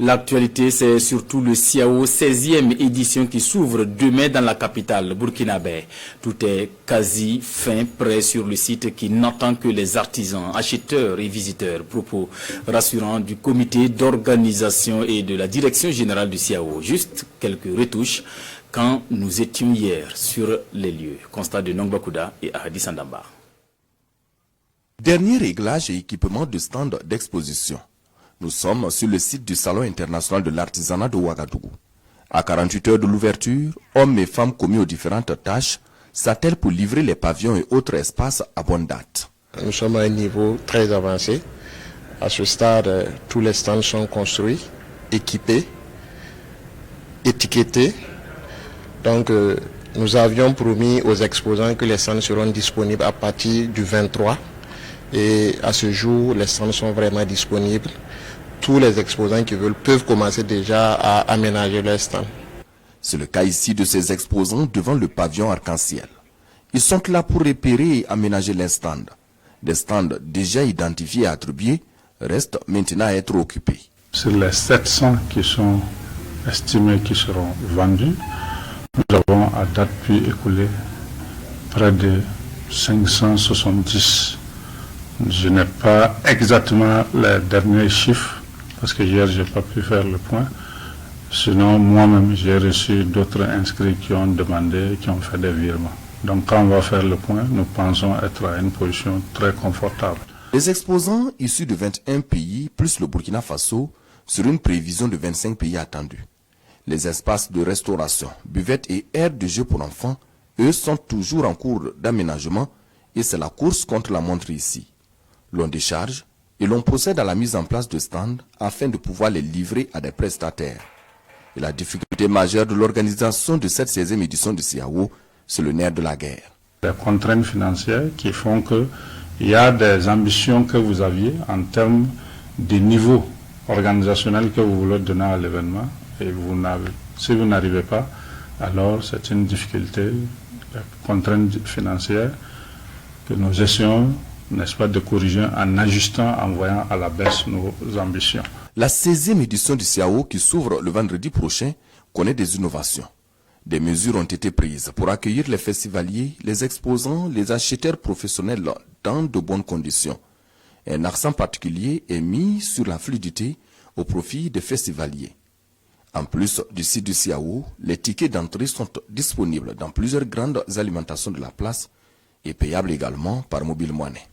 L'actualité, c'est surtout le CIAO 16e édition qui s'ouvre demain dans la capitale burkinabé. Tout est quasi fin, prêt sur le site qui n'attend que les artisans, acheteurs et visiteurs. Propos rassurants du comité d'organisation et de la direction générale du CIAO. Juste quelques retouches quand nous étions hier sur les lieux. Constat de Nongbakouda et Ahadi Sandamba. Dernier réglage et équipement de stand d'exposition. Nous sommes sur le site du Salon international de l'artisanat de Ouagadougou. À 48 heures de l'ouverture, hommes et femmes commis aux différentes tâches s'attellent pour livrer les pavillons et autres espaces à bonne date. Nous sommes à un niveau très avancé. À ce stade, tous les stands sont construits, équipés, étiquetés. Donc, nous avions promis aux exposants que les stands seront disponibles à partir du 23. Et à ce jour, les stands sont vraiment disponibles. Tous les exposants qui veulent peuvent commencer déjà à aménager leur stand. C'est le cas ici de ces exposants devant le pavillon arc-en-ciel. Ils sont là pour repérer et aménager les stands. Des stands déjà identifiés et attribués restent maintenant à être occupés. Sur les 700 qui sont estimés qui seront vendus, nous avons à date pu écouler près de 570. Je n'ai pas exactement les derniers chiffres parce que hier je n'ai pas pu faire le point. Sinon moi-même j'ai reçu d'autres inscrits qui ont demandé, qui ont fait des virements. Donc quand on va faire le point, nous pensons être à une position très confortable. Les exposants issus de 21 pays plus le Burkina Faso sur une prévision de 25 pays attendus. Les espaces de restauration, buvettes et aires de jeux pour enfants, eux sont toujours en cours d'aménagement et c'est la course contre la montre ici. L'on décharge et l'on procède à la mise en place de stands afin de pouvoir les livrer à des prestataires. Et la difficulté majeure de l'organisation de cette 16e édition du CIAO, c'est le nerf de la guerre. Les contraintes financières qui font qu'il y a des ambitions que vous aviez en termes de niveau organisationnel que vous voulez donner à l'événement et si vous n'arrivez pas, alors c'est une difficulté, la contrainte financière que nous essayons, n'est-ce pas, de corriger en ajustant, en voyant à la baisse nos ambitions. La 16e édition du CIAO qui s'ouvre le vendredi prochain connaît des innovations. Des mesures ont été prises pour accueillir les festivaliers, les exposants, les acheteurs professionnels dans de bonnes conditions. Un accent particulier est mis sur la fluidité au profit des festivaliers. En plus du site du CIAO, les tickets d'entrée sont disponibles dans plusieurs grandes alimentations de la place et payables également par mobile money.